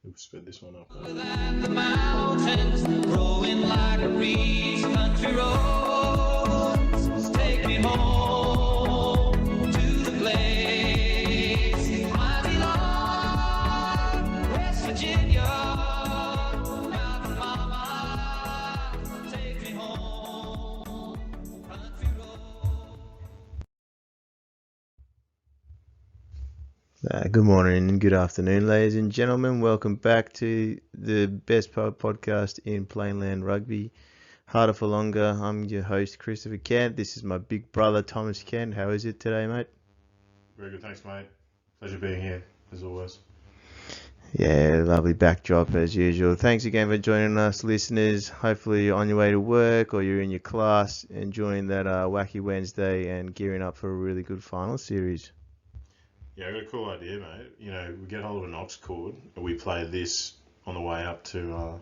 We'll sped this one up. The mountains growing like a breeze, country roads take me home to the place I belong. West Virginia, mountain mama, take me home, country roads. Good morning and good afternoon, ladies and gentlemen. Welcome back to the best podcast in Plainland Rugby, Harder for Longer. I'm your host, Christopher Kent. This is my big brother, Thomas Kent. How is it today, mate? Very good, thanks, mate. Pleasure being here, as always. Yeah, lovely backdrop as usual. Thanks again for joining us, listeners. Hopefully you're on your way to work or you're in your class enjoying that wacky Wednesday and gearing up for a really good final series. Yeah, I got a cool idea, mate. You know, we get hold of an aux cord and we play this on the way up to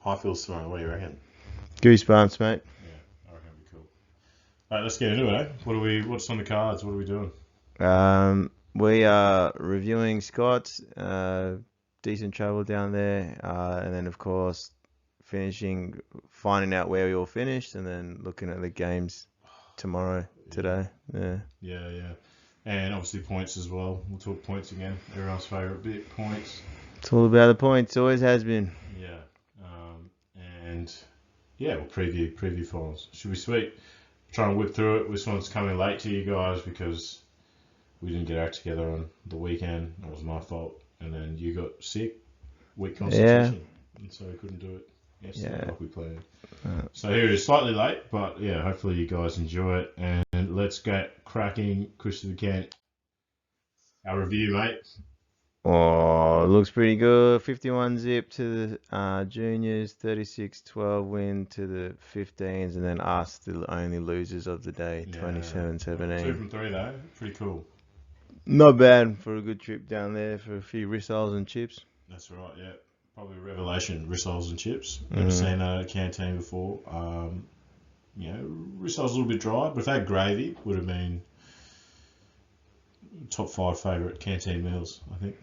Highfields tomorrow. What do you reckon? Goosebumps, mate. Yeah, I reckon it'd be cool. All right, let's get into it, eh? What's on the cards? What are we doing? We are reviewing Scott's decent travel down there, and then of course finding out where we all finished, and then looking at the games today. Yeah. And obviously points as well. We'll talk points again. Everyone's favourite bit, points. It's all about the points. Always has been. Yeah. We'll preview finals. Should be sweet. Trying to whip through it. This one's coming late to you guys because we didn't get our act together on the weekend. It was my fault. And then you got sick, weak constitution, and so we couldn't do it yesterday like we planned. So here it is, slightly late, but yeah, hopefully you guys enjoy it. And let's get cracking. Christopher Kent, our review, mate. Oh, it looks pretty good. 51 zip to the juniors, 36-12 win to the 15s, and then us, the only losers of the day, 27-17. 2 from 3 though, pretty cool. Not bad for a good trip down there for a few rissoles and chips. That's right, yeah. Probably a revelation, rissoles and chips. Never seen a canteen before. Rissoles a little bit dry, but if they had gravy, would have been top 5 favourite canteen meals, I think.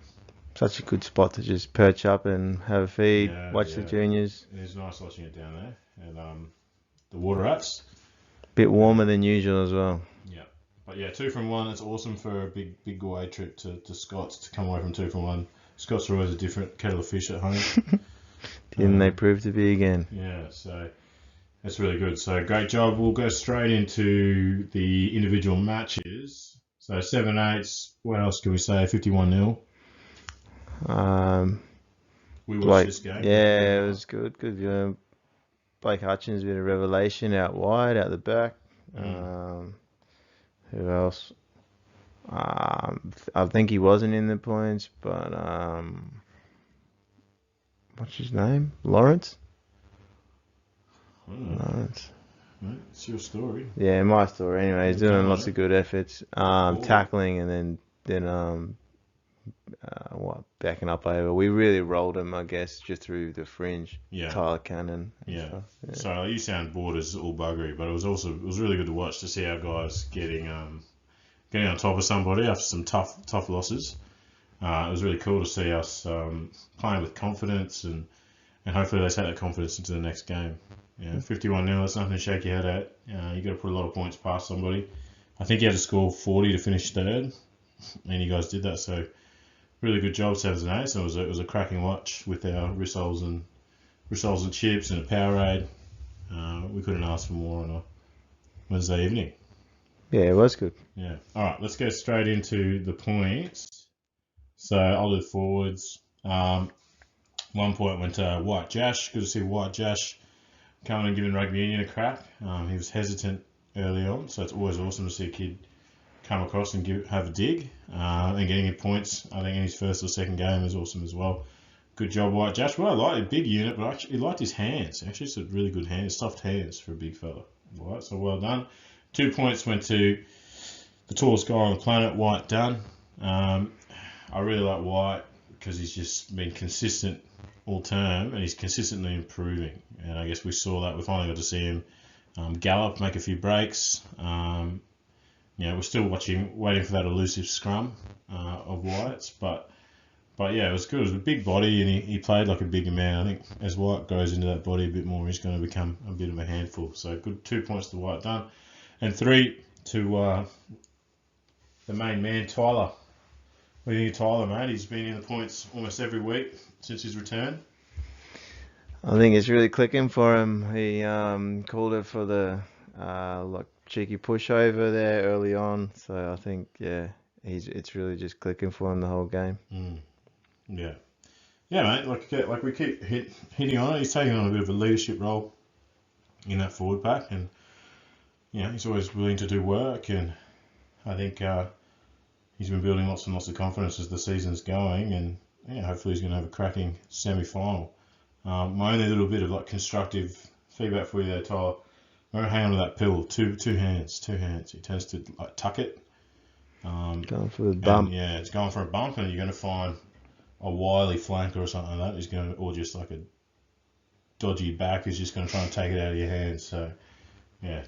Such a good spot to just perch up and have a feed, watch the juniors. It is nice watching it down there. And the water rats. Bit warmer than usual as well. Yeah. But yeah, 2 from 1. It's awesome for a big away trip to Scott's to come away from 2 from 1. Scott's are always a different kettle of fish at home. Didn't they prove to be again? Yeah, so that's really good. So great job. We'll go straight into the individual matches. So 7-8s. What else can we say? 51-0. We watched this game. Yeah, it was good. Good. Blake Hutchins, a bit of revelation out wide, out the back. Who else? I think he wasn't in the points, but what's his name? Lawrence? Lawrence. It's your story. Yeah, my story. Anyway, he's doing lots of good efforts, tackling, and then backing up over. We really rolled him, I guess, just through the fringe. Yeah. Tyler Cannon. Yeah. So you sound bored as all buggery, but it was really good to watch to see our guys getting on top of somebody after some tough losses. It was really cool to see us playing with confidence and hopefully they take that confidence into the next game. 51-0, that's nothing to shake your head at. You got to put a lot of points past somebody. I think you had to score 40 to finish third, and you guys did that. So really good job, 7 and 8. So it was a cracking watch with our rissoles and chips and a Powerade. We couldn't ask for more on a Wednesday evening. Yeah, it was good. Yeah. All right, let's go straight into the points. So I'll do forwards. 1 point went to White Jash. Good to see White Jash coming and giving rugby union a crack. He was hesitant early on, so it's always awesome to see a kid come across and have a dig. And getting him points, I think, in his first or second game is awesome as well. Good job, White Jash. Well, I liked a big unit, but he liked his hands. Actually, it's a really good hands, soft hands for a big fella. All right, so well done. 2 points went to the tallest guy on the planet, White Dunn. I really like White because he's just been consistent all term and he's consistently improving. And I guess we saw that. We finally got to see him gallop, make a few breaks. We're still waiting for that elusive scrum of Wyatt's, but But yeah, it was good. It was a big body, and he played like a bigger man. I think as White grows into that body a bit more, he's going to become a bit of a handful. So good 2 points to White done, and 3 to the main man, Tyler. What do you think of Tyler, mate? He's been in the points almost every week since his return. I think it's really clicking for him. He called it for the like cheeky pushover there early on. So I think it's really just clicking for him the whole game. Yeah, mate. Like we keep hitting on it. He's taking on a bit of a leadership role in that forward pack, and he's always willing to do work. And I think he's been building lots and lots of confidence as the season's going, and hopefully he's going to have a cracking semi-final. My only little bit of like constructive feedback for you there, Tyler. Remember, hang on to that pill. Two hands. He tends to like tuck it. Going for the bump. It's going for a bump, and you're going to find a wily flanker or something like that who's going to, or just like a dodgy back who's just going to try and take it out of your hands. So,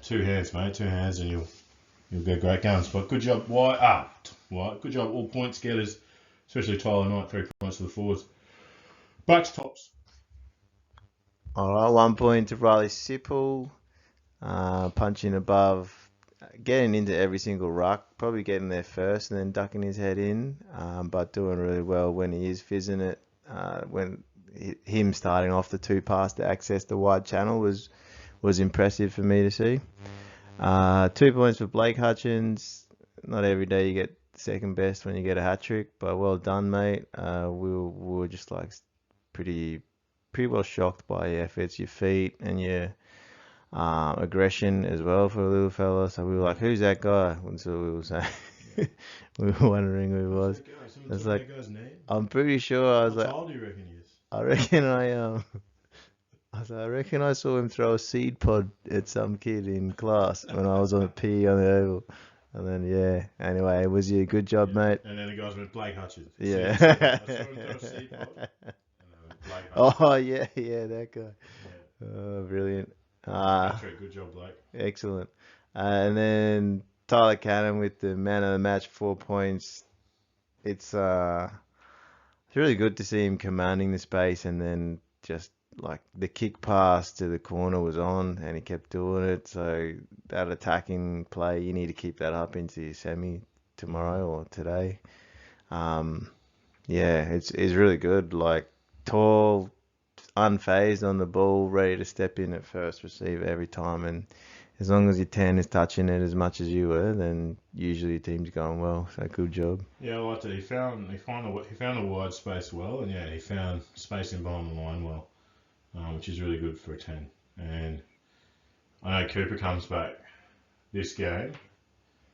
2 hands, mate. 2 hands, and you'll get great guns. But good job, White. Good job, all points getters, especially Tyler Knight. 3 points to the forwards. Bucks tops. All right, 1 point to Riley Sipple, punching above, getting into every single ruck, probably getting there first and then ducking his head in, but doing really well when he is fizzing it. When him starting off the 2 pass to access the wide channel was impressive for me to see. 2 points for Blake Hutchins. Not every day you get second best when you get a hat trick, but well done, mate. We were just like pretty well shocked by your efforts, your feet, and your aggression as well for a little fella. So we were like, "Who's that guy?" And so we were saying, we were wondering who he was. It's like, I'm pretty sure. I was like, how old do you reckon he is? I reckon I reckon I saw him throw a seed pod at some kid in class when I was on a PE on the oval. And then, anyway, it was you. Good job, mate. And then the guys went, Blake Hutchins. Yeah. I saw him throw a seed pod. Blake Hutchins. Oh, yeah, that guy. Oh, brilliant. Good job, Blake. Excellent. And then Tyler Cannon with the man of the match, 4 points. It's really good to see him commanding the space, and then just like the kick pass to the corner was on and he kept doing it. So that attacking play, you need to keep that up into your semi tomorrow or today. It's really good. Like tall, unfazed on the ball, ready to step in at first receive every time. And as long as your 10 is touching it as much as you were, then usually your team's going well. So good job. Yeah, I liked it. He found the wide space well, and he found spacing behind the line well, which is really good for a 10. And I know Cooper comes back this game,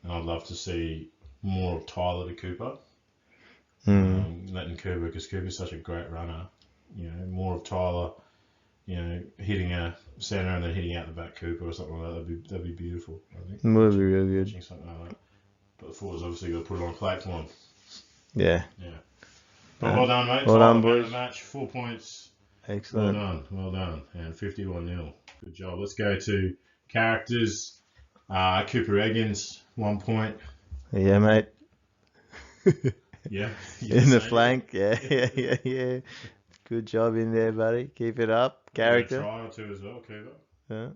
and I'd love to see more of Tyler to Cooper. Letting Cooper, because Cooper's such a great runner. More of Tyler, hitting a centre and then hitting out the back Cooper or something like that. That'd be beautiful, I think. Would be really good. Something like that. But the forwards obviously got to put it on a platform. Yeah. But well done, mate. Well Tyler, done, man of boys. the match, 4 points. Excellent. Well done. And 51-0. Good job. Let's go to characters. Cooper Eggins, 1 point. Yeah, mate. Yeah. In the flank. Yeah. Good job in there, buddy. Keep it up. Character. A try or two as well, Cooper.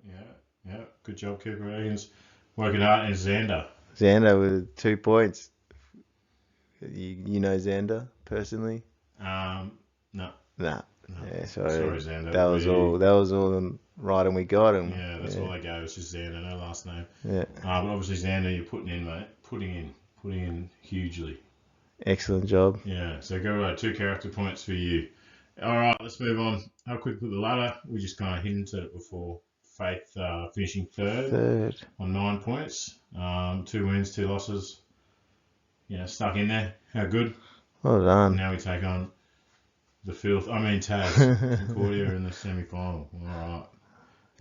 Yeah. Good job, Cooper Eggins. Working hard. And Xander. Xander with 2 points. You know Xander personally? No. Nah. No. Yeah, sorry. Xander. That was all the right, and we got him. Yeah, that's all they gave us is Xander, no last name. Yeah. But obviously Xander, you're putting in, mate. Putting in hugely. Excellent job. Yeah, so go 2 character points for you. All right, let's move on. How quick with the ladder? We just kind of hinted at it before. Faith finishing third on 9 points. 2 wins, 2 losses. Stuck in there. How good? Well done. Now we take on the filth. Taz. Concordia in the semi-final. All right.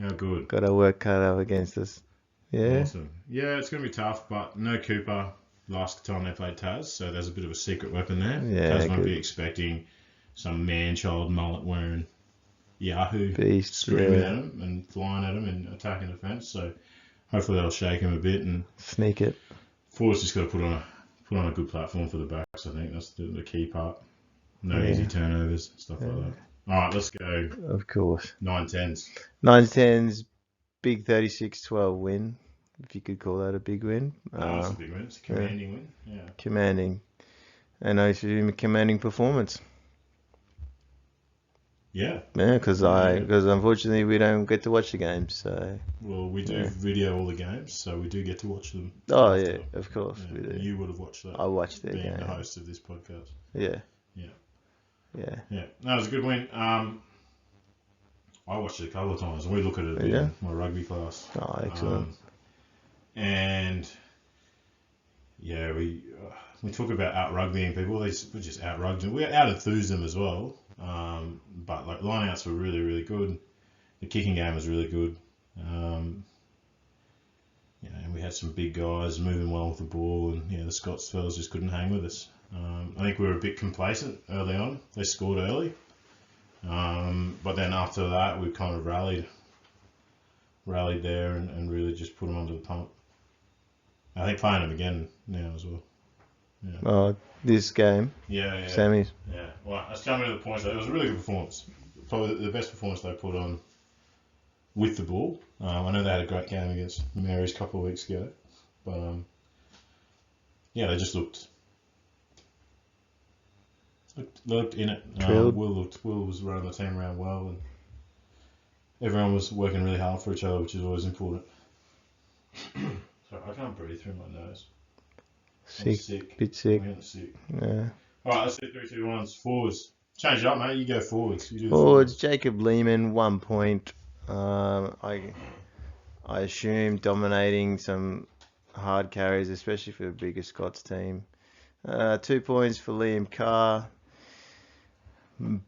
How good? Got our work cut out against us. Yeah. Awesome. Yeah, it's going to be tough, but no Cooper last time they played Taz, so there's a bit of a secret weapon there. Yeah, Taz won't good. be expecting some man-child mullet wearing Yahoo Beast, screaming yeah. at him and flying at him and attacking defence. So hopefully they'll shake him a bit, and Sneak it. Forwards just got to put on a good platform for the backs. I think that's the key part. No Yeah. easy turnovers, stuff like that. All right, let's go Of course. 9-10s. 9-10's big 36-12 win, if you could call that a big win. No, it's a big win. It's a commanding win. Yeah. Commanding. And I assume a commanding performance. Yeah. Yeah, because Yeah. unfortunately we don't get to watch the games. So Well, we do Yeah. video all the games, so we do get to watch them. oh after. yeah, of course Yeah, we do. you would have watched that. I watched their being game. the host of this podcast. Yeah. Yeah. Yeah. Yeah, no, it was a good win. I watched it a couple of times, and we look at it Yeah. in my rugby class. Oh, excellent. And yeah, we talk about out rugbying people. We just out rugged them. We out enthused them as well. But like lineouts were really, really good. The kicking game was really good. And we had some big guys moving well with the ball, and the Scots fellas just couldn't hang with us. I think we were a bit complacent early on. They scored early. But then after that, we kind of rallied there and really just put them under the pump. I think playing them again now as well. Yeah. Oh, this game, Yeah. semis. Yeah. Well, let's come into the points. It was a really good performance. Probably the best performance they put on with the ball. I know they had a great game against Mary's a couple of weeks ago. But, they just looked in it. Drilled. Will was running the team around well, and everyone was working really hard for each other, which is always important. Sorry, I can't breathe through my nose. I'm sick. Bit sick. I'm getting sick. Yeah. All right, let's do 3, 2, 1s. Forwards. Change it up, mate. You go forwards. You do the Forwards, Jacob Lehman, 1 point. I assume dominating some hard carries, especially for the bigger Scots team. 2 points for Liam Carr.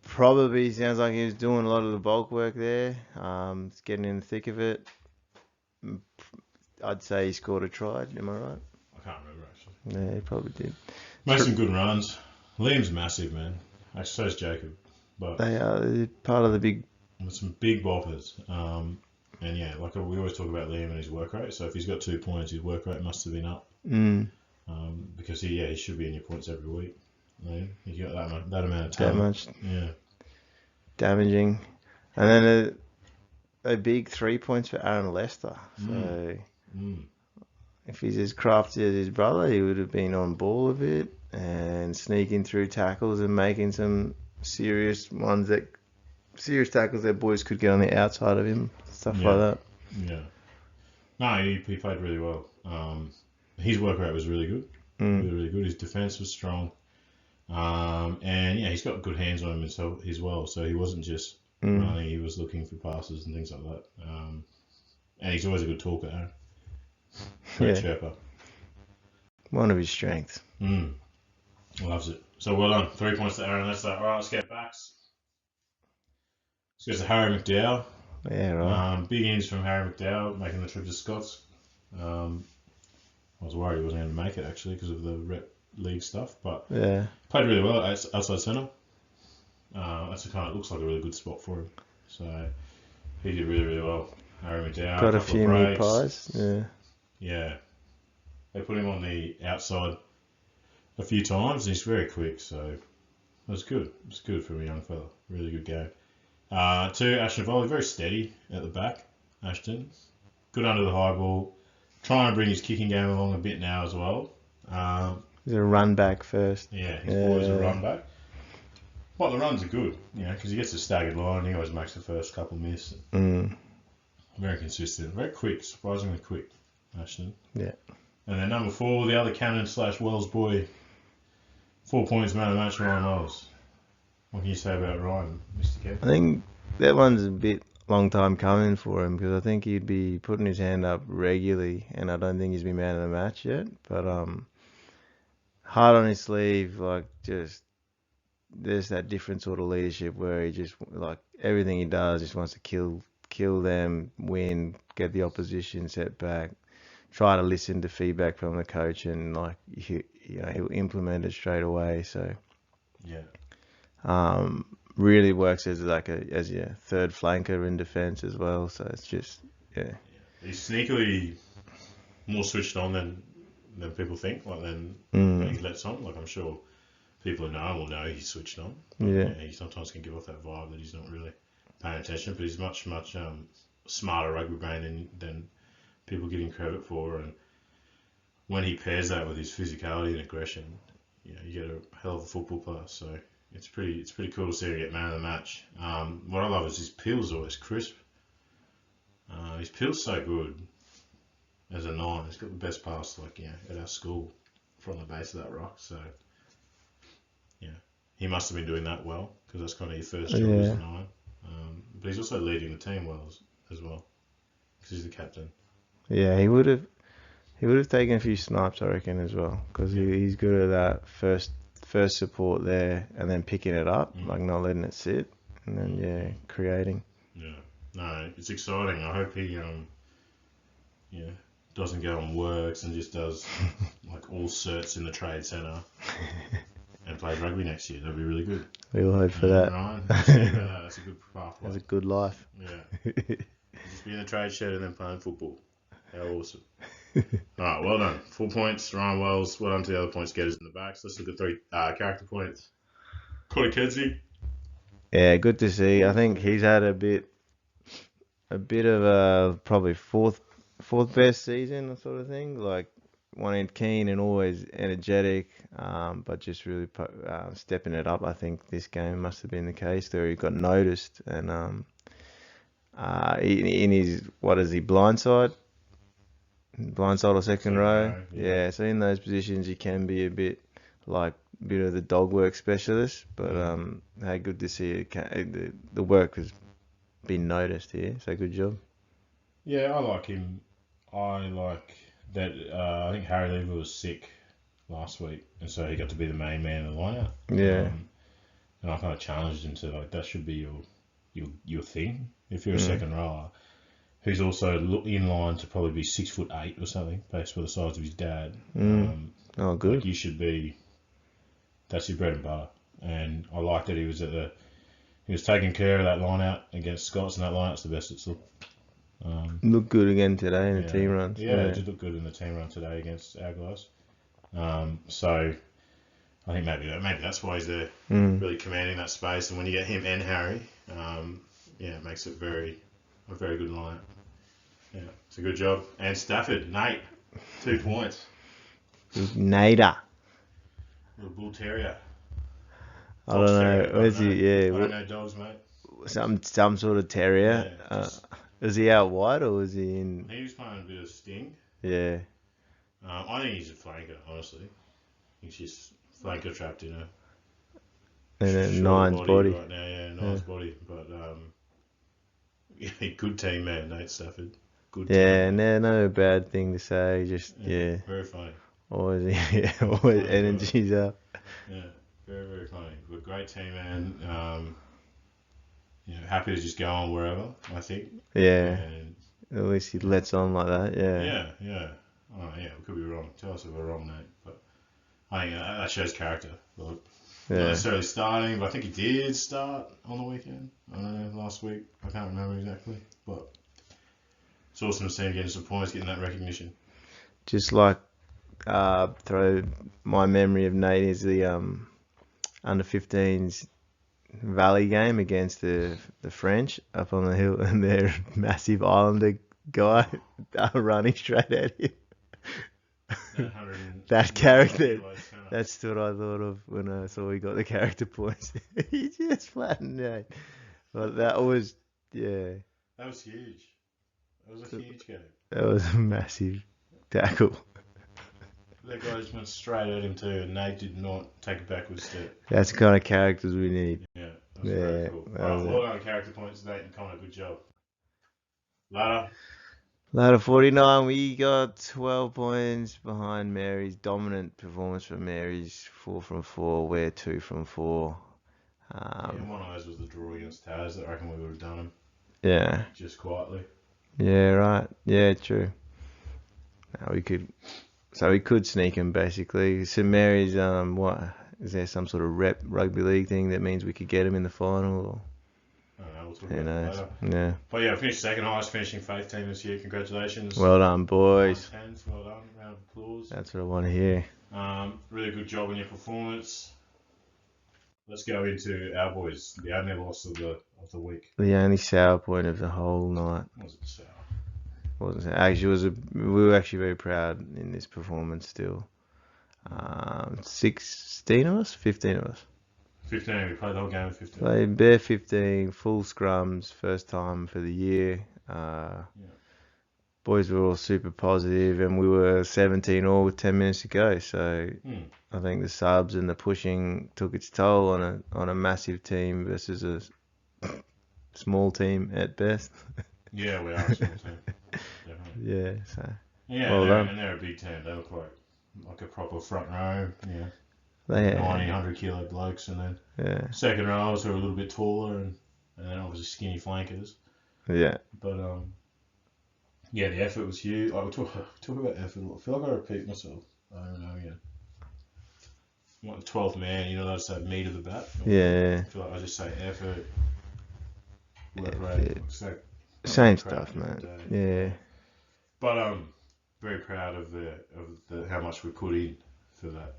Probably sounds like he was doing a lot of the bulk work there. It's getting in the thick of it. I'd say he scored a try. Am I right? I can't remember, actually. Yeah, he probably did. Made some good runs. Liam's massive, man. Actually, so is Jacob. But They are part of the big. with some big boppers. And yeah, like we always talk about Liam and his work rate. So if he's got 2 points, his work rate must have been up. Because he should be in your points every week. Liam, he got that amount of That talent. much Yeah. damaging. And then a big 3 points for Aaron Lester. So if he's as crafty as his brother, he would have been on ball a bit and sneaking through tackles and making some serious tackles that boys could get on the outside of him, stuff Yeah. like that. Yeah. No, he played really well. His work rate was really good. Really, really good. His defense was strong. And yeah, he's got good hands on him as well. So he wasn't just running, he was looking for passes and things like that. And he's always a good talker, Aaron. Great Yeah. chirper. One of his strengths. Loves it. So well done. 3 points to Aaron. That's that. All right, let's get backs. Let's go to Harry McDowell. Yeah, right. Big innings from Harry McDowell making the trip to Scots. I was worried he wasn't going to make it actually because of the rep league stuff, but Yeah. played really well outside centre. That's looks like a really good spot for him. So he did really, really well. Harry McDowell. Got a couple few of new breaks. pies. Yeah. Yeah. They put him on the outside a few times and he's very quick, so it was good. It was good for a young fella. Really good game. 2, Ashton Foley, very steady at the back. Ashton. Good under the high ball. Trying to bring his kicking game along a bit now as well. He's a run back first. Yeah, he's always a run back. But the runs are good, because he gets a staggered line. He always makes the first couple miss. Very consistent. Very quick, surprisingly quick, Ashton. Yeah. And then number 4, the other Cannon / Wells boy. 4 points, man of the match, Ryan Wells. What can you say about Ryan, Mr. Kev? I think that one's a bit long time coming for him because I think he'd be putting his hand up regularly, and I don't think he's been man of the match yet. But hard on his sleeve, just there's that different sort of leadership where he just everything he does just wants to kill them, win, get the opposition set back, try to listen to feedback from the coach, and he'll implement it straight away. So Yeah. really works as your third flanker in defence as well. So it's just He's sneakily more switched on than people think, than he lets on. I'm sure people who know him will know he's switched on. Yeah. He sometimes can give off that vibe that he's not really paying attention, but he's much smarter rugby brain than people give him credit for. And when he pairs that with his physicality and aggression, you get a hell of a football player. So it's pretty cool to see him get man of the match. What I love is his peel's always crisp. His peel's so good as a 9. He's got the best pass at our school from the base of that rock. So he must have been doing that well, because that's kind of your first job as a 9. But he's also leading the team well as well, because he's the captain. Yeah, he would have taken a few snipes, I reckon, as well, because he's good at that first support there, and then picking it up, like not letting it sit, and then creating. Yeah, no, it's exciting. I hope he doesn't go and works and just does like all certs in the trade centre and plays rugby next year. That'd be really good. We all hope for that. Right? That's a good pathway. That's a good life. Yeah. Just be in the trade shed and then playing football. How awesome. Alright, well done. 4 points, Ryan Wells. Well done to the other points getters in the back. So let's look at 3 character points. Corey Kedzie. Yeah, good to see. I think he's had a bit of a probably fourth best season sort of thing. Like wanting keen and always energetic, but just really stepping it up. I think this game must have been the case there. He got noticed, and in his blindside or second row. Yeah, so in those positions you can be a bit of the dog work specialist, but hey, good to see the work has been noticed here. So good job. Yeah, I like him. I like that. I think Harry Lever was sick last week, and so he got to be the main man in the lineup. Yeah. And I kind of challenged him to that should be your thing if you're a second rower, who's also in line to probably be 6'8" or something, based on the size of his dad. Oh, good. You should be. That's your bread and butter. And I like that he was taking care of that line out against Scots, and that line out's the best it's looked. Looked good again today in the team runs. Yeah, it did look good in the team run today against our guys. So I think maybe that's why he's there, really commanding that space. And when you get him and Harry, it makes it a very good lineup. Yeah, it's a good job. And Stafford, Nate, 2 points. Nader. Little bull terrier. I don't know. Where's he? Yeah. I don't know dogs, mate. Some sort of terrier. Yeah, was he out wide or was he in? He was playing a bit of sting. Yeah. I think he's a flanker, honestly. He's just flanker trapped in a Nine's body. right now. Yeah, Nine's body. But good team man, Nate Stafford. Good team. Yeah, no bad thing to say. Just very funny. always energy's up. Yeah, very very funny. But great team man. Happy to just go on wherever, I think. Yeah. And at least he lets on like that. Yeah. Yeah. Oh, yeah, we could be wrong. Tell us if we're wrong, Nate. But I think that shows character. Not necessarily starting, but I think he did start on the weekend. I don't know, last week. I can't remember exactly. But it's awesome to see him getting some points, getting that recognition. Just like throw my memory of Nate is the under 15s Valley game against the French up on the hill, and their massive Islander guy running straight at him. That character. That's what I thought of when I saw he got the character points. He just flattened out. But that was, That was huge. That was a huge game. That was a massive tackle. That guy just went straight at him too, and Nate did not take a backward step. That's the kind of characters we need. Yeah, that was very cool. Well done, character points, Nate and Connor. Good job. Ladder 49, we got 12 points behind Mary's. Dominant performance from Mary's. 4 from 4. We're 2 from 4. One of those was the draw against Taz. I reckon we would have done him. Yeah. Just quietly. Yeah, right. Yeah, true. We could sneak him basically. St Mary's, what is there some sort of rep rugby league thing that means we could get him in the final? Or? I don't know. We'll talk Who about knows? that later. Yeah. But yeah, finished second highest finishing faith team this year. Congratulations. Well done, boys. 10s, well done. Round of applause. That's what I want to hear. Really good job on your performance. let's go into our boys. The only loss of the week. The only sour point of the whole night. Was it sour? Wasn't it? Actually, we were actually very proud in this performance still. 16 of us? 15 of us. 15. We played the whole game with 15. Played bare 15, full scrums, first time for the year. Boys were all super positive, and we were 17 all with 10 minutes to go. So I think the subs and the pushing took its toll on a massive team versus a small team at best. Yeah, we are a small team. Definitely. Yeah, so Yeah, well done. and they're a big team. They look like a proper front row. Yeah, they 90, 100 kilo blokes, and then yeah, second rows who are a little bit taller, and then obviously skinny flankers. yeah. But yeah, the effort was huge. Like, we talk about effort. I feel like I repeat myself over and over again. I'm like the 12th man, you know, that's that meat of the bat. Yeah. I feel like I just say effort, work Yeah, rate, Same crap stuff, every man. day. Yeah. But very proud of the how much we put in for that.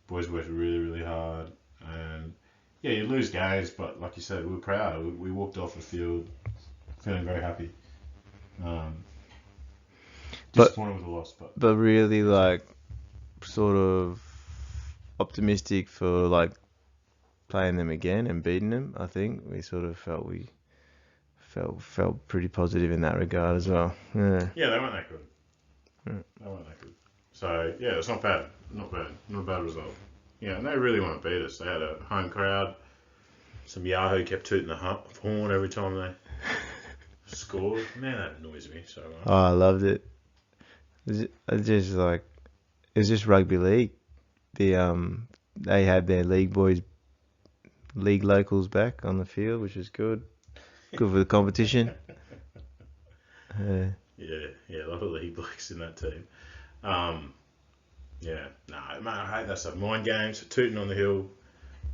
Boys worked really, really hard, and yeah, you lose games, but like you said, we're proud. We walked off the field feeling very happy. Disappointed with the loss, But really, like, sort of optimistic for, like, playing them again and beating them. I think we sort of felt pretty positive in that regard as well. Yeah. yeah, they weren't that good. They weren't that good. So yeah, it's not bad. Not a bad result. Yeah, and they really want to beat us. They had a home crowd. Some Yahoo kept tooting the horn every time they scored. Man, that annoys me so much. Oh, I loved it. It's just rugby league. They had their league locals back on the field, which is good. Good for the competition. Yeah, a lot of league blokes in that team. Yeah, man, I hate that stuff. Mind games, tooting on the hill.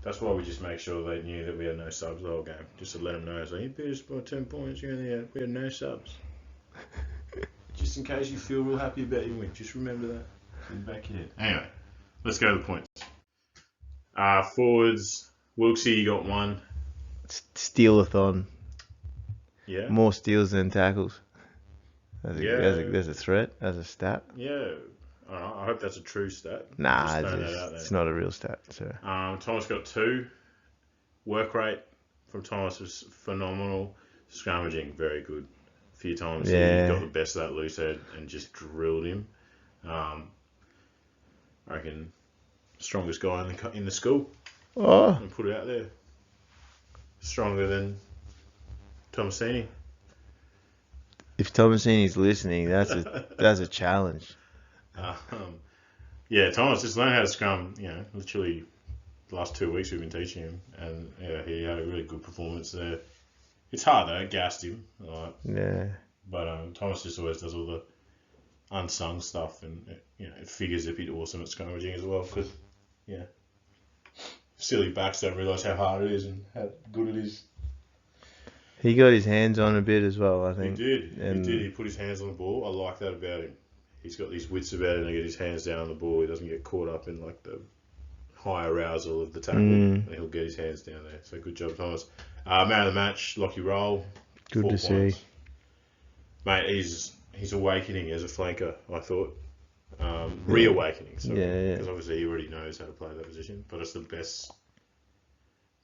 That's why we just make sure they knew that we had no subs the whole game, just to let them know. So you beat us by 10 points. We had no subs. Just in case you feel real happy about your win, just remember that in the back of your head. Anyway, let's go to the points. Forwards, Wilksy, you got one. Steal-a-thon. Yeah. More steals than tackles. There's a threat, as a stat. Yeah. I don't know, I hope that's a true stat. Nah, Just throwing that out there. it's not a real stat. So. Thomas got 2. Work rate from Thomas was phenomenal. Scrummaging, very good. A few times he got the best of that loose head and just drilled him. I reckon strongest guy in the school. Oh, And put it out there. Stronger than Thomasini. if Thomasini's listening, that's a challenge. Yeah, Thomas just learned how to scrum. Literally the last 2 weeks we've been teaching him, and yeah, he had a really good performance there. It's hard though, it gassed him. Yeah. But Thomas just always does all the unsung stuff, and it figures a bit awesome at scrummaging as well. Because silly backs don't realise how hard it is and how good it is. He got his hands on a bit as well, I think. He did. And He put his hands on the ball. I like that about him. He's got these wits about him to get his hands down on the ball. He doesn't get caught up in like the high arousal of the tackle, and he'll get his hands down there. So good job, Thomas. Man of the match, Lockie Roll. Good 4 to points. see. Mate, he's awakening as a flanker, I thought. Reawakening, sorry. Yeah. Because obviously he already knows how to play that position. But it's the best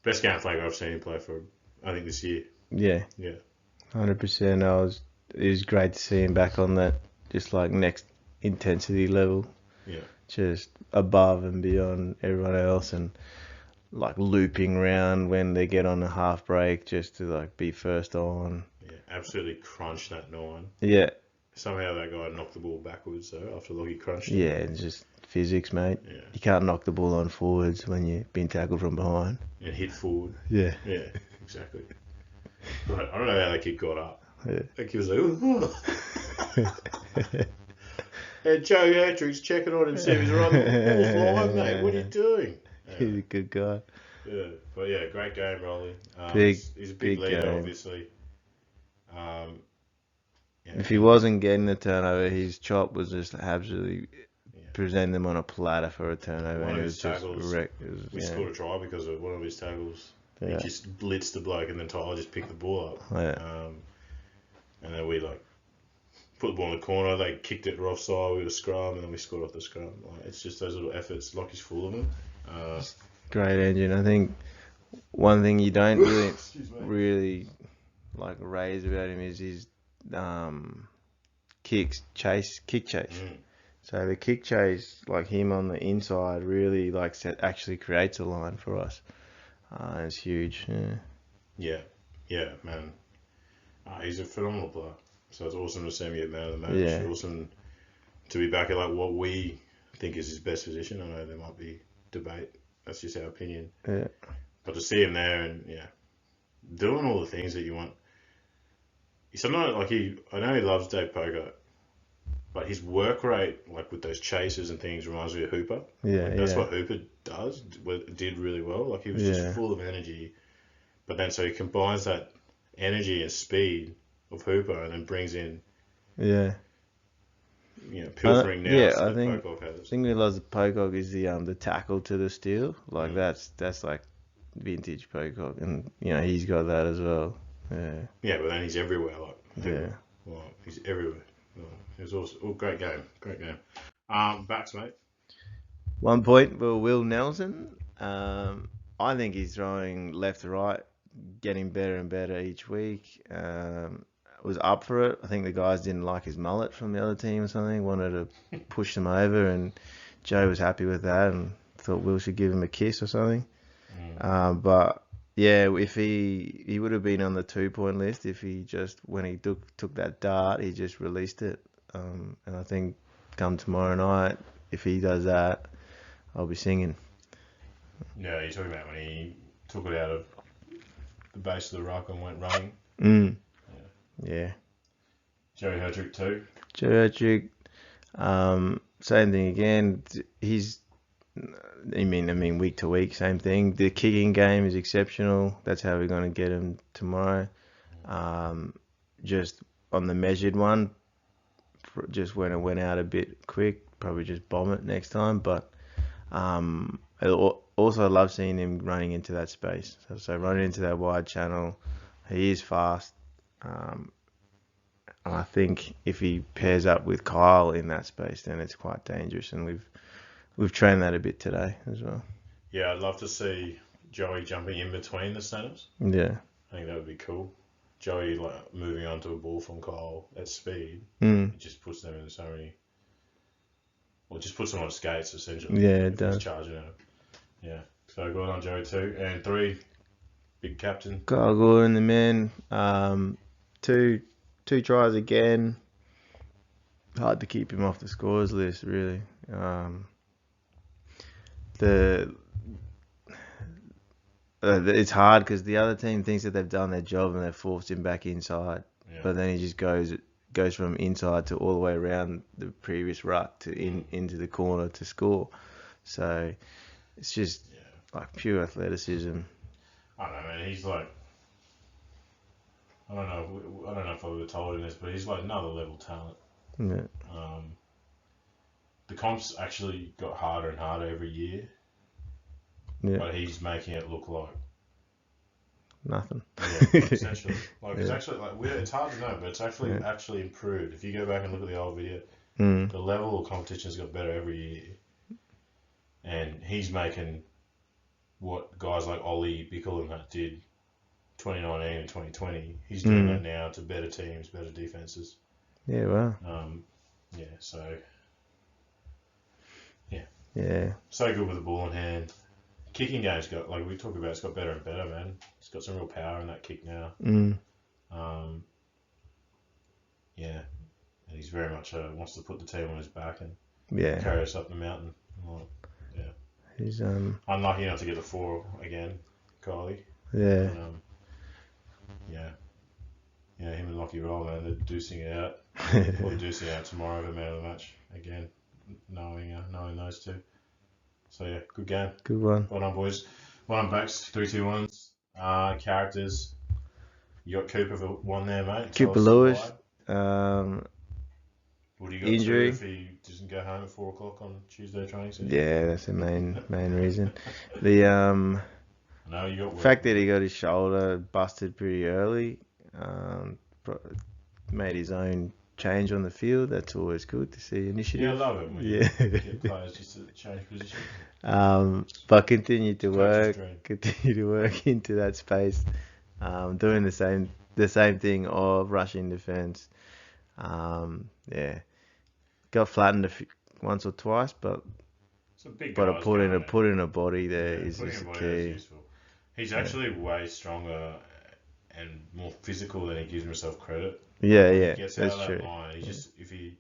game flanker I've seen him play for, I think, this year. Yeah. Yeah. 100%. It was great to see him back on that, just like next intensity level. Yeah. Just above and beyond everyone else, and like looping around when they get on a half break just to like be first on. Yeah. Absolutely crunched that 9. Yeah. Somehow that guy knocked the ball backwards, so after Lockie crunched it. Yeah, it's just physics, mate. Yeah. You can't knock the ball on forwards when you've been tackled from behind. And hit forward. Yeah. Yeah, exactly. But I don't know how that kid got up. Yeah. That kid was like, and Joe Hertrick's checking on him, see if he's right on the fourth line, mate. What are you doing? He's a good guy. Yeah, but yeah, great game, Rolly. Big- he's a big big leader, game. obviously. If he wasn't getting the turnover, his chop was just absolutely present them on a platter for a turnover, One and of it his was just tackles, wrecked. we scored a try because of one of his tackles. He Yeah. just blitzed the bloke, and then Tyler just picked the ball up. Yeah. And then we like put the ball in the corner. They kicked it offside with a scrum, and then we scored off the scrum. Like, it's just those little efforts. Lockie's full of them. Great engine. I think one thing you don't really Excuse me. really like raise about him is his kick chase. Mm. So the kick chase, like him on the inside, really like actually creates a line for us. It's huge. Yeah, man. He's a phenomenal player. So it's awesome to see him get man of the match. Yeah. Awesome to be back at like what we think is his best position. I know there might be debate. That's just our opinion. Yeah. But to see him there and doing all the things that you want. Sometimes I know he loves Dave Pocock, but his work rate, like with those chases and things, reminds me of Hooper. Yeah. Like, that's yeah. what Hooper did really well. Like he was just full of energy, but then so he combines that energy and speed of Hooper and then brings in Yeah. pilfering now. yeah, that I think Pocock has. thing we love Pocock is the tackle to the steal. Like that's like vintage Pocock, and he's got that as well. Yeah. Yeah, but then he's everywhere. Yeah. Well, he's everywhere. It was awesome. Oh, great game. Backs, mate. 1 point for Will Nelson. I think he's throwing left to right, getting better and better each week. Was up for it. I think the guys didn't like his mullet from the other team or something, wanted to push them over, and Joe was happy with that and thought Will should give him a kiss or something. But yeah, if he would have been on the 2 point list if he just, when he took that dart, he just released it. And I think come tomorrow night, if he does that, I'll be singing. Yeah, you're talking about when he took it out of the base of the ruck and went running. Yeah. Joey Herdrick too. Joe Herdrick, same thing again. I mean, week to week, same thing. The kicking game is exceptional. That's how we're going to get him tomorrow. Just on the measured one, just when it went out a bit quick, probably just bomb it next time. But I also love seeing him running into that space. So running into that wide channel, he is fast. And I think if he pairs up with Kyle in that space, then it's quite dangerous. And we've trained that a bit today as well. Yeah, I'd love to see Joey jumping in between the centers. Yeah. I think that would be cool. Joey moving onto a ball from Kyle at speed. Mm. It just puts them in so many. Well, just puts them on skates essentially. Yeah, it if he's does. charging at him. Yeah. So good on Joey too. And 3, big captain. Kyle Gordon, the man. Two tries again. Hard to keep him off the scores list, really. It's hard because the other team thinks that they've done their job and they've forced him back inside, but then he just goes from inside to all the way around the previous ruck to into the corner to score. So it's just like pure athleticism. I don't know, man. He's like, I don't know if I would have told him this, but he's like another level talent. Yeah. The comps actually got harder and harder every year, Yeah. but he's making it look like Nothing. essentially. Like it's actually it's hard to know, but it's actually improved. If you go back and look at the old video, the level of competition's got better every year, and he's making what guys like Ollie Bickle and that did 2019 and 2020. He's doing that now to better teams, better defenses. Yeah, wow. So Yeah. so good with the ball in hand. Kicking game's got, like we talked about, it's got better and better, man. It's got some real power in that kick now. And he's very much wants to put the team on his back and carry us up the mountain. He's Unlucky not to get the 4 again, Kylie. Yeah. Him and Lockie Roll, man, they're deucing it out. Probably deucing it out tomorrow, the man of the match again, knowing those two. So yeah, good game. Good one. Well done, boys. Well done, backs. 3, 2, 1s. Characters. You got Cooper for 1 there, mate. Cooper Lewis. What Would he got injury. if he doesn't go home at 4 o'clock on Tuesday training session? Yeah, that's the main reason. The No, you got work. fact that he got his shoulder busted pretty early, made his own change on the field. That's always good to see initiative. Yeah, I love it when Yeah. you get players just to change position. But continue to Coach's dream. into that space, doing the same thing of rushing defense. Yeah, got flattened once or twice, but It's a big but guy's put in a body there Yeah, is putting just him the on there is key. useful. He's actually way stronger and more physical than he gives himself credit. Yeah, When yeah, he gets out that's of that true. line, if he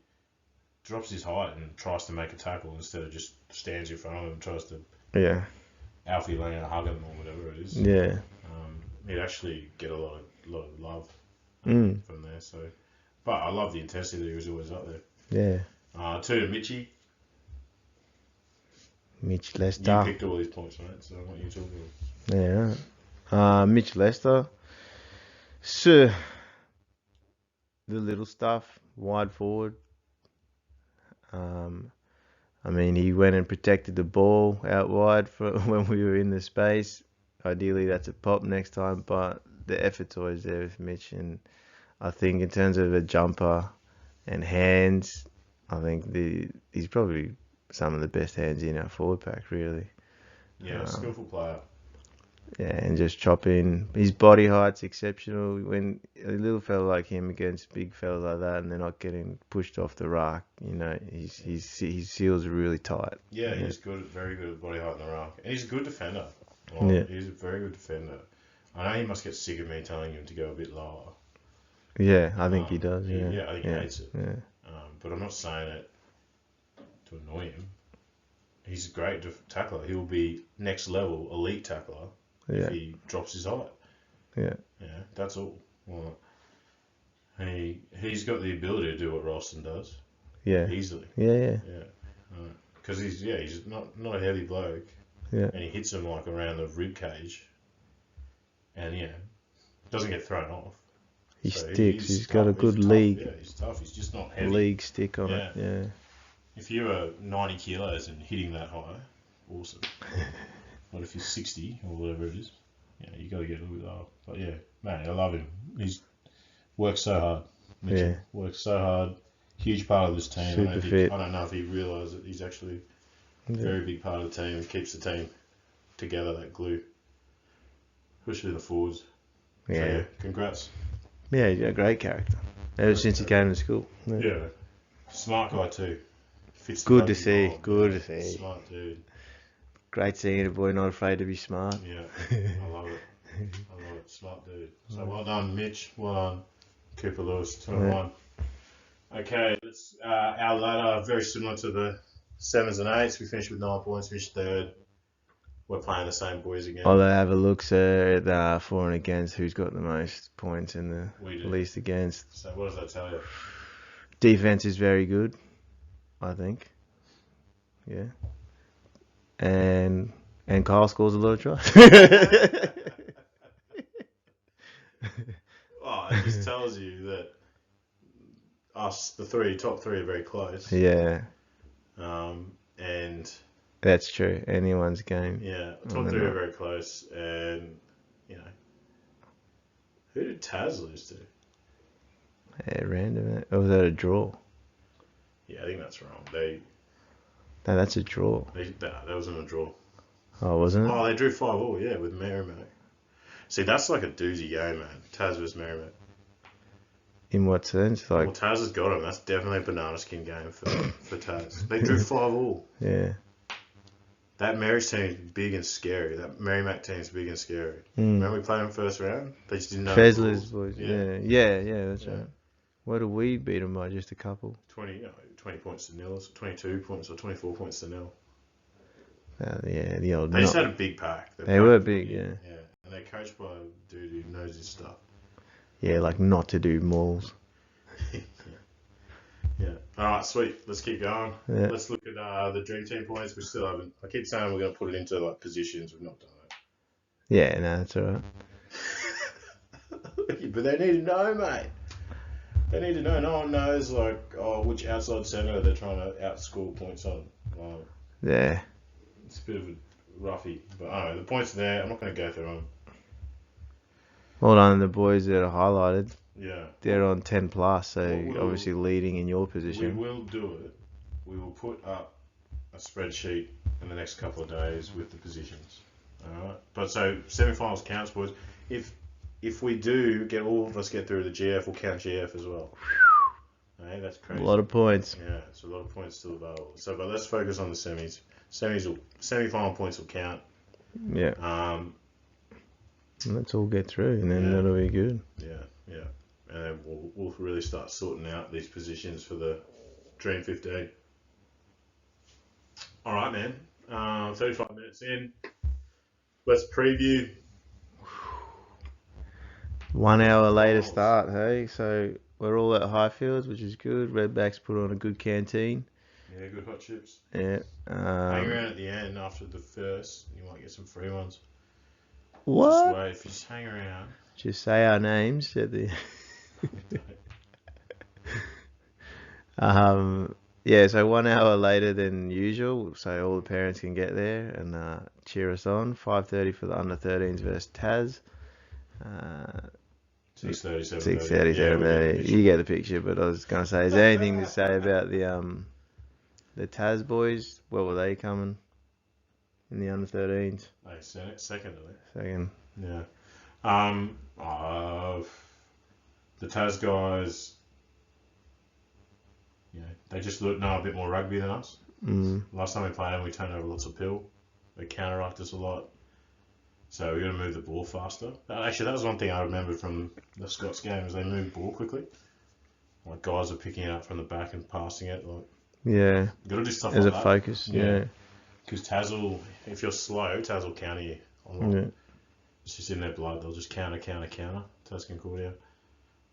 drops his height and tries to make a tackle instead of just stands in front of him and tries to Yeah, Alfie Lane hug him or whatever it is, yeah. he'd actually get a lot of love Mm. from there. So, but I love the intensity that he was always up there. Yeah, Two to Mitchie. Mitch You Lester. picked all these points, mate. So I want you to talk about. Yeah, right. Mitch Lester. So, the little stuff, wide forward. I mean, he went and protected the ball out wide for when we were in the space. Ideally, that's a pop next time, but the effort's always there with Mitch. And I think in terms of a jumper and hands, I think he's probably some of the best hands in our forward pack, really. Yeah, skillful player. Yeah, and just chop in. His body height's exceptional. When a little fella like him against big fellas like that, and they're not getting pushed off the rack, his seals are really tight. Yeah, Yeah. he's good, very good at body height in the ruck. And he's a good defender. Yeah. He's a very good defender. I know he must get sick of me telling him to go a bit lower. Yeah, I think he does. Yeah, I think he hates it. Yeah, But I'm not saying it to annoy him. He's a great tackler. He'll be next level elite tackler yeah, if he drops his height. yeah, Yeah, that's all. Well, and he's got the ability to do what Ralston does yeah, easily. yeah, Because he's not a heavy bloke. yeah. And he hits him like around the rib cage, and doesn't get thrown off. He So sticks. He's got a tough. good He's tough. league Yeah, he's tough. He's just not heavy. league stick on it. Yeah, If you were 90 kilos and hitting that high, awesome. But if he's 60 or whatever it is, you got to get a little bit lower. But yeah, man, I love him. He's works so hard. Mitchell Yeah. works so hard. Huge part of this team. Super fit. I don't know if he realised that he's actually a Yeah. very big part of the team. He keeps the team together, that glue. Especially the forwards. So, yeah, congrats. yeah. He's a great character ever since he came to school. Yeah. Smart guy too. Fits the Good to rugby see. mold. Good to see. Smart dude. Great seeing a boy not afraid to be smart. Yeah. I love it. I love it. Smart dude. So well done, Mitch. Well done, Cooper Lewis. 2-1. Okay, our ladder very similar to the 7s and 8s. We finished with 9 points. Finished third. We're playing the same boys again. I'll have a look, sir, at the for and against. Who's got the most points and the We do. least against? So what does that tell you? Defense is very good, I think. Yeah. And Kyle scores a lot of tries. Oh, it just tells you that the top three are very close. Yeah, And that's true. Anyone's game. yeah, I top don't three know. are very close. And who did Taz lose to? Yeah, random. Or was that a draw? Yeah, I think that's wrong. No, that's a draw. That wasn't a draw. Oh, wasn't it? Oh, they drew 5-5, yeah, with Merrimack. See, that's like a doozy game, man. Taz versus Merrimack. In what sense? Well, Like, Taz has got him. That's definitely a banana skin game for Taz. They drew 5-5. yeah. That Mary's team's big and scary. That Merrimack team's big and scary. Mm. Remember we played them first round? They just didn't know. Fezler's the rules. boys. Yeah, that's Yeah. right. What did we beat them by? Just a couple. 20 points to nil, 22 points or 24 points to nil. Yeah, the old. They just had a big pack. They were big, yeah. Yeah, and they're coached by a dude who knows his stuff. Yeah, like not to do mauls. Yeah. All right, sweet. Let's keep going. Yeah. Let's look at the dream team points. We still haven't. I keep saying we're going to put it into like positions. We've not done Yeah, no, that's alright. it. But they need to know, mate. They need to know. No one knows which outside centre they're trying to outscore points on. Yeah. It's a bit of a roughie, but I don't know. The points are there. I'm not going to go through them. Well done, the boys that are highlighted. Yeah. They're on 10 plus, so What we'll- obviously leading in your We position. will do it. We will put up a spreadsheet in the next couple of days with the positions. Alright. But so semi-finals counts, boys. If we do get all of us get through the GF, we'll count GF as well. Hey, that's A crazy. lot of points. Yeah, it's a lot of points still available. So, but let's focus on the semis. Semi-final points will count. Yeah. Let's all get through, and then Yeah. that'll be good. Yeah, and then we'll really start sorting out these positions for the Dream 15. All right, man. 35 minutes in. Let's preview. 1 hour later Finals. start, hey? So we're all at Highfields, which is good. Redbacks put on a good canteen. Yeah, good hot chips. Yeah. Hang around at the end after the first. You might get some free ones. Just What? wait. If you just hang around. Just say our names at the. Yeah, so 1 hour later than usual, so all the parents can get there and cheer us on. 5:30 for the under 13s versus Taz. 6:30, 7:30. 6:30, Yeah, we'll get the 7:30. picture. You get the picture, but I was gonna say, is there anything to say about the Taz boys? Where were they coming in the under 13s? Hey, second, I think. Second. Yeah. The Taz guys, they just know a bit more rugby than us. Last time we played them, we turned over lots of pill. They counteract us a lot. So we got to move the ball faster. Actually, that was one thing I remembered from the Scots game, is they moved ball quickly. Like guys are picking it up from the back and passing it. Like, Yeah, you got to do stuff as a like that. focus. Yeah. Because Taz will, if you're slow, Taz will counter you. Yeah. It's just in their blood. They'll just counter. Taz Concordia.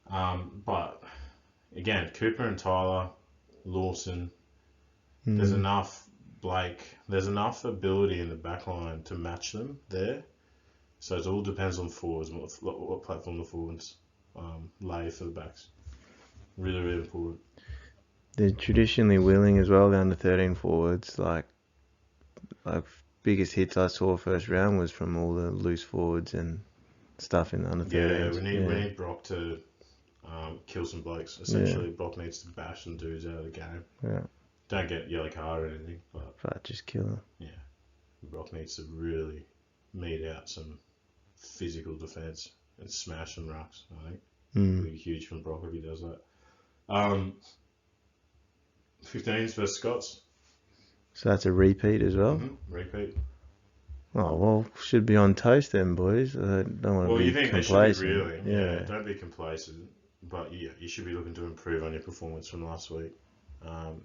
But again, Cooper and Tyler, Lawson, there's enough there's enough ability in the back line to match them there. So it all depends on forwards, what platform the forwards lay for the backs. Really, really important. They're traditionally willing as well, the under 13 forwards. Like biggest hits I saw first round was from all the loose forwards and stuff in the under 13s. Yeah, we need Brock to kill some blokes. Essentially, Brock needs to bash some dudes out of the game. Yeah. Don't get yellow card or anything, but Just kill them. Brock needs to really mete out some physical defence and smash some rucks, I think. It'll be huge from Brock if he does that. 15s versus Scots. So that's a repeat as well. Repeat. Oh, well, should be on toast then, boys. I don't want to Well, be you think complacent. they should be really. Yeah. Don't be complacent. But you should be looking to improve on your performance from last week.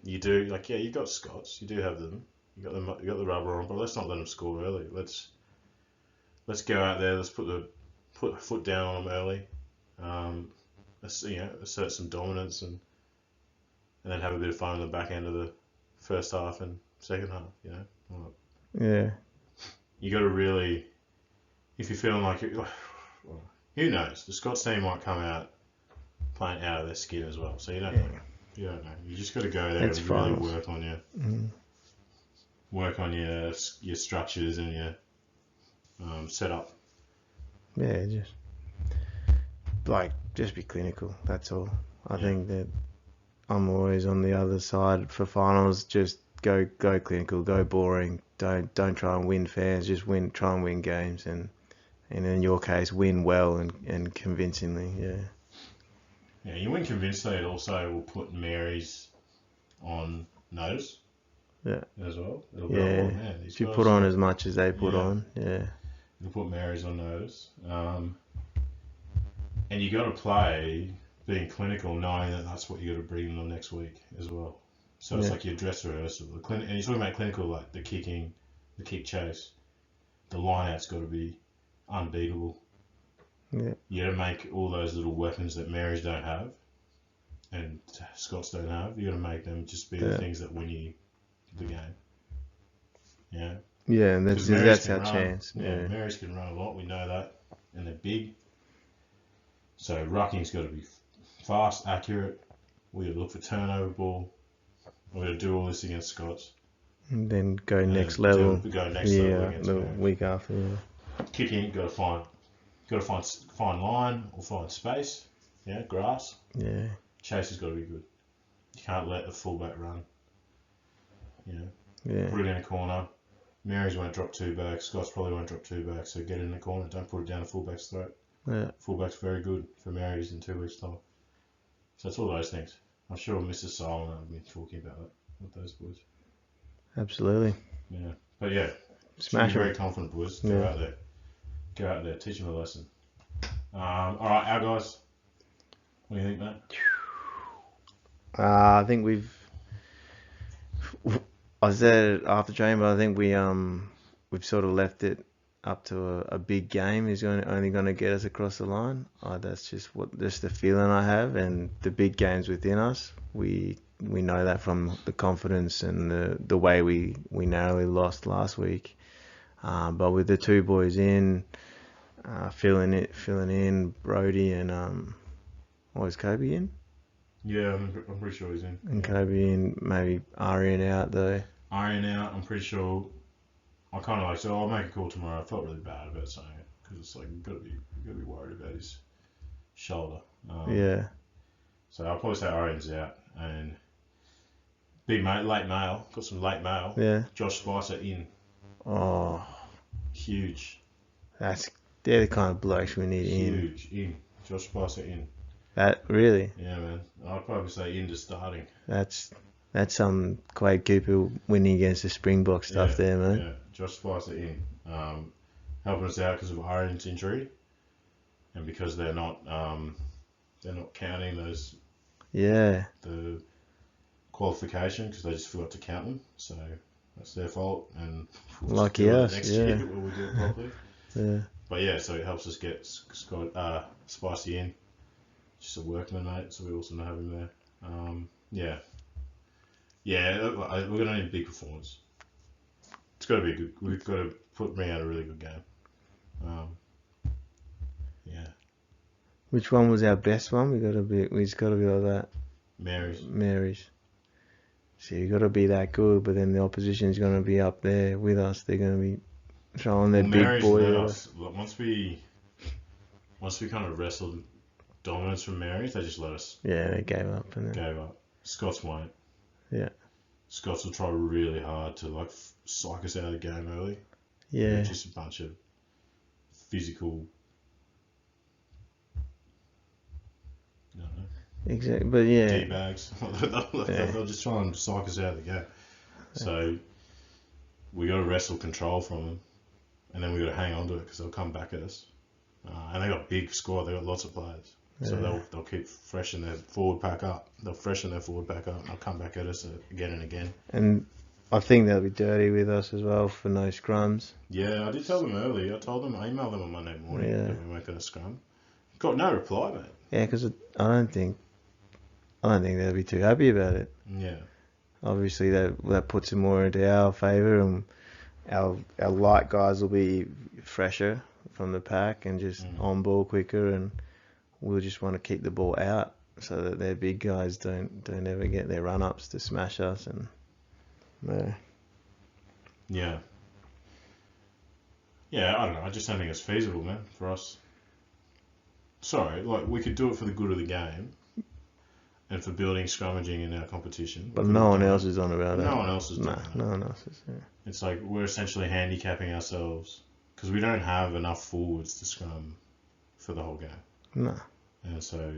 You do, you've got Scots. You do have them. You got the rubber on, but let's not let them score early. Let's go out there. Let's put a foot down on them early. Let's assert some dominance and then have a bit of fun in the back end of the first half and second half. Yeah. You got to really, if you're feeling like who knows, the Scots team might come out playing out of their skin as well. So you don't know. You don't know. You just got to go there It's and really finals. work on your structures and your setup. Yeah, just be clinical. That's all. I think that I'm always on the other side for finals. Just go clinical, go boring. Don't try and win fans. Just try and win games, and in your case, win well and convincingly. Yeah. Yeah, you win convincingly. It also will put Mary's on notice. Yeah. As well. It'll Yeah. go, oh, man, these If you guys put on are- as much as they put Yeah. on, yeah. It'll put Mary's on notice. And you got to play being clinical, knowing that that's what you got to bring them next week as well. So it's like your dress rehearsal. And you're talking about clinical, like the kicking, the kick chase. The line-out's got to be unbeatable. Yeah. You got to make all those little weapons that Mary's don't have and Scots don't have. You got to make them just be the things that win you the game. Yeah. Yeah, and that's 'Cause Mary's our can run. chance. Yeah, Yeah. Mary's can run a lot. We know that, and they're big. So rucking's got to be fast, accurate. We got to look for turnover ball. We got to do all this against Scots. And then go next And level. Go next level Yeah, against the Mary's. week after. Yeah. Kicking, got to find line or find space. Yeah, grass. Yeah. Chase has got to be good. You can't let the fullback run. You know, Yeah. put it in a corner. Mary's won't drop two back. Scots probably won't drop two back. So get it in the corner. Don't put it down the fullback's throat. Yeah. Fullback's very good for Mary's in 2 weeks' time. So it's all those things. I'm sure Mrs. Solomon will be talking about that with those boys. Absolutely. Yeah, but yeah, Smash be very them. confident, boys. Yeah. Go out there, teach them a lesson. All right, our guys. What do you think, mate? I think I said it after training, but I think we've sort of left it up to a big game is only going to get us across the line. That's just the feeling I have, and the big games within us. We know that from the confidence and the way we narrowly lost last week. But with the two boys in, filling in Brody and was Kobe in? Yeah, I'm pretty sure he's in. And Kobe in, maybe Arian out though. Arian out. I'm pretty sure. I kind of so I'll make a call tomorrow. I felt really bad about saying it because it's like you've got to be worried about his shoulder. Yeah. So I'll probably say Arian's out and late mail. Got some late mail. Yeah. Josh Spicer in. Oh, Huge. they're the kind of blokes we need in. Huge in. Josh Spicer in. That really, Yeah, man. I'd probably say into starting. that's some Quade Cooper winning against the Springbok stuff Yeah, there, man. Yeah, Josh Spicer in. Helping us out because of Arian's injury, and because they're not counting Yeah. the qualification because they just forgot to count them. So that's their fault, and we'll Lucky just do it us, next yeah. year when we do it properly. Yeah. But yeah, so it helps us get Spicy in. Just a workman, mate. So we also know have him there. We're gonna need a big performance. It's got to be good. We've got to bring out a really good game. Yeah, Which one was our best one? We just gotta be like that. Mary's. So you gotta be that good, but then the opposition's gonna be up there with us. They're gonna be throwing their big Mary's boy let at us. Once we kind of wrestled dominance from Mary's, they just let us Yeah, they gave up. And then, gave up. Scots won't. Yeah. Scots will try really hard to psych us out of the game early. Yeah. They're just a bunch of physical. I don't know. Exactly. But yeah. D-bags. They'll just try and psych us out of the game. So we got to wrestle control from them, and then we got to hang on to it because they'll come back at us. And they got big squad. They got lots of players, so they'll keep freshening their forward pack up. They'll freshen their forward pack up, and they'll come back at us again and again. And I think they'll be dirty with us as well for no scrums. Yeah, I did tell them early. I emailed them on Monday morning that we weren't going to scrum. Got no reply, mate. Yeah, because I don't think they'll be too happy about it. Yeah. Obviously, that puts it more into our favour, and our light guys will be fresher from the pack and just on ball quicker, and we'll just want to keep the ball out so that their big guys don't ever get their run ups to smash us. And Yeah. Yeah, I don't know. I just don't think it's feasible, man, for us. Sorry, we could do it for the good of the game and for building scrummaging in our competition. but no one else is on about that. No one else is doing that. No one else is. Yeah. It's like we're essentially handicapping ourselves because we don't have enough forwards to scrum for the whole game. No. And so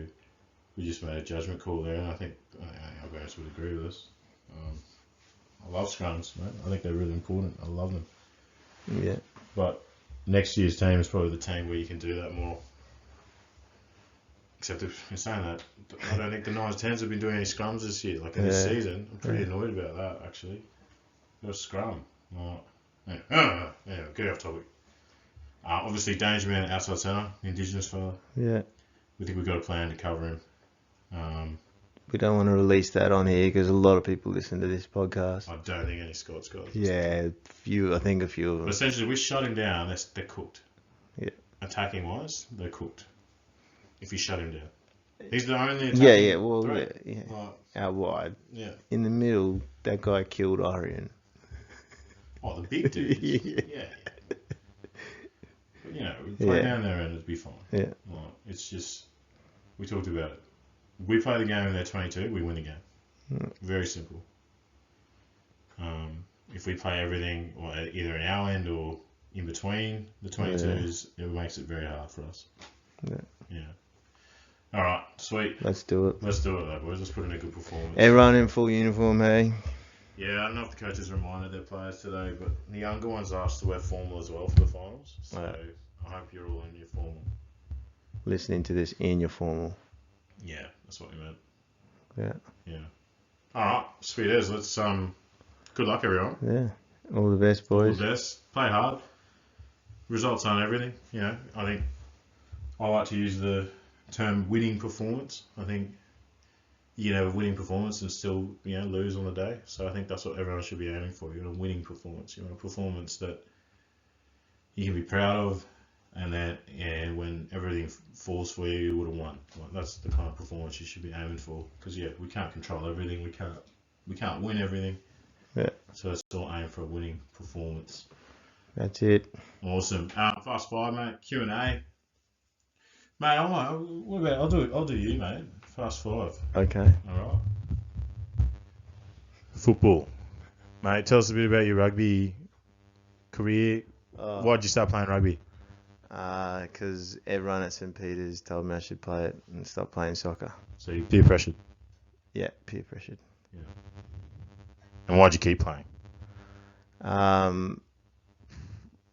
we just made a judgment call there, and I think our guys would agree with us. I love scrums, mate. I think they're really important. I love them. Yeah. But next year's team is probably the team where you can do that more. Except if you're saying that, I don't think the 9s 10s have been doing any scrums this year. Like in this season, I'm pretty annoyed about that actually. Got a scrum. Anyway, get off topic. Obviously, Dangerman outside centre, Indigenous fella. Yeah. We think we've got a plan to cover him. We don't want to release that on here because a lot of people listen to this podcast. I don't think any Scots got it. Yeah, I think a few of But them. essentially, we shut him down. They're cooked. Yeah. Attacking wise, they're cooked. If you shut him down. He's the only Yeah, attacking yeah, well, threat. yeah. Like, Out wide. yeah. In the middle, that guy killed Arian. Oh, the big dudes. Yeah. Yeah. But, we play Yeah. down there and it'd be fine. Yeah. Like, it's just, we talked about it. We play the game in their 22, we win the game. Very simple. If we play everything either in our end or in between the 22s, it makes it very hard for us. Yeah. All right, sweet. Let's do it. Let's do it, though, boys. Let's put in a good performance. Everyone in full uniform, hey? Yeah, I don't know if the coaches reminded their players today, but the younger ones asked to wear formal as well for the finals. So I hope you're all in your formal. Listening to this in your formal. Yeah, that's what we meant. Yeah. Yeah. All right, sweet as. Let's good luck, everyone. Yeah. All the best, All boys. the best. Play hard. Results aren't everything. I think I like to use the term winning performance. I think you can have a winning performance and still lose on the day. So I think that's what everyone should be aiming for. You want a winning performance. You want a performance that you can be proud of, and that when everything falls for you, you would have won. Like, that's the kind of performance you should be aiming for. Because we can't control everything. We can't win everything. Yeah. So it's all aim for a winning performance. That's it. Awesome. Fast five, mate. Q&A. Mate, what about I'll do you, mate. Fast five. Okay. All right. Football, mate. Tell us a bit about your rugby career. Why'd you start playing rugby? Because everyone at St. Peter's told me I should play it and stop playing soccer. So you peer pressured. Yeah, peer pressured. And why'd you keep playing?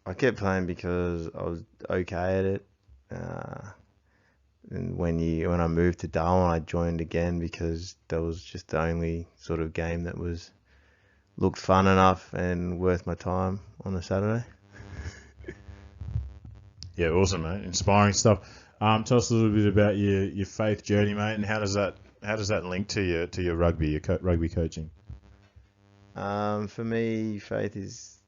I kept playing because I was okay at it. And when I moved to Darwin, I joined again because that was just the only sort of game that looked fun enough and worth my time on a Saturday. Yeah, awesome, mate. Inspiring stuff. Tell us a little bit about your faith journey, mate, and how does that link to your rugby, rugby coaching? For me, faith is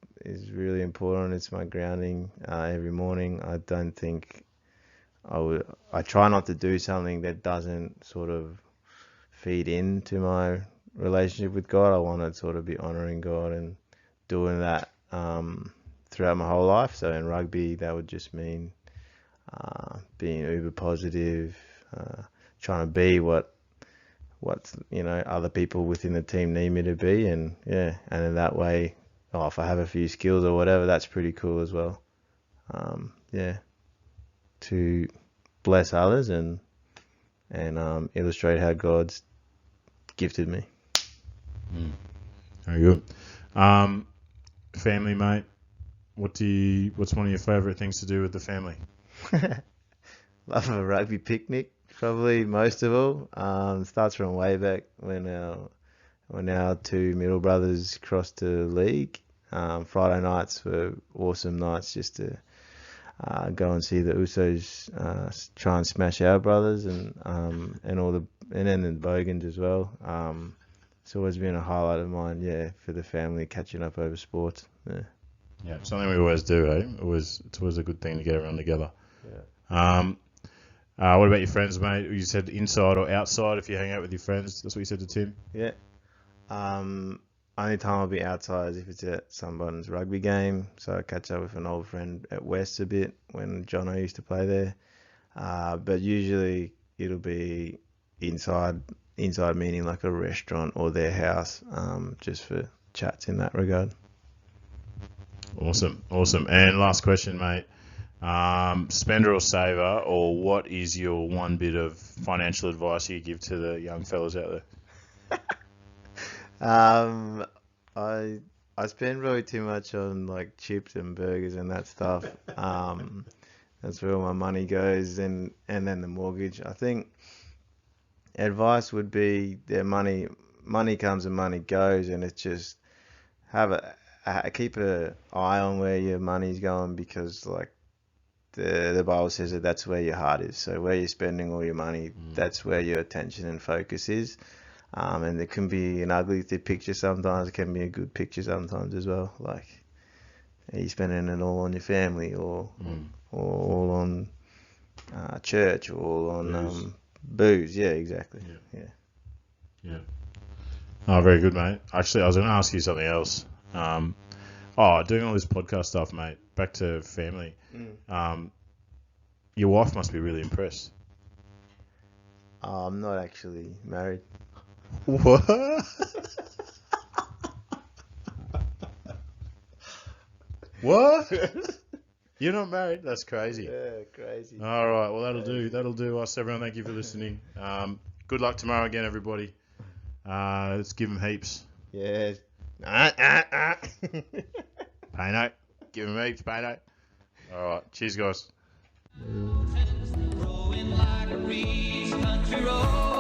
really important. It's my grounding every morning. I don't think I try not to do something that doesn't sort of feed into my relationship with God. I want to sort of be honoring God and doing that throughout my whole life. So in rugby, that would just mean being uber positive, trying to be what other people within the team need me to be, and in that way, if I have a few skills or whatever, that's pretty cool as well. To bless others and illustrate how God's gifted me. Very good. Family, mate. What's one of your favourite things to do with the family? Love a rugby picnic, probably most of all. Starts from way back when our two middle brothers crossed to league. Friday nights were awesome nights just to go and see the Usos try and smash our brothers and then the Bogans as well. It's always been a highlight of mine, for the family catching up over sports. Yeah, something we always do, eh? It's always a good thing to get everyone together. Yeah. What about your friends, mate? You said inside or outside if you hang out with your friends. That's what you said to Tim? Yeah. Only time I'll be outside is if it's at someone's rugby game. So I catch up with an old friend at West a bit when Jono used to play there. But usually it'll be inside meaning like a restaurant or their house, just for chats in that regard. Awesome. And last question, mate. Spender or saver, or what is your one bit of financial advice you give to the young fellas out there? I spend probably too much on like chips and burgers and that stuff. That's where all my money goes, and then the mortgage. I think advice would be that money comes and money goes, and it's just keep an eye on where your money's going, because like the Bible says that's where your heart is. So where you're spending all your money, that's where your attention and focus is. And it can be an ugly picture sometimes. It can be a good picture sometimes as well. Like, are you spending it all on your family or all on church or all on Booze, yeah, exactly. Yeah. Yeah. Oh, very good, mate. Actually, I was going to ask you something else. Doing all this podcast stuff, mate. Back to family. Your wife must be really impressed. I'm not actually married. What? What? You're not married? That's crazy. Yeah, crazy. All right. Well, that'll do. That'll do us, everyone. Thank you for listening. Good luck tomorrow again, everybody. Let's give them heaps. Yeah. Payno. Give them heaps, Payno. All right. Cheers, guys. Growing like a breeze, country road.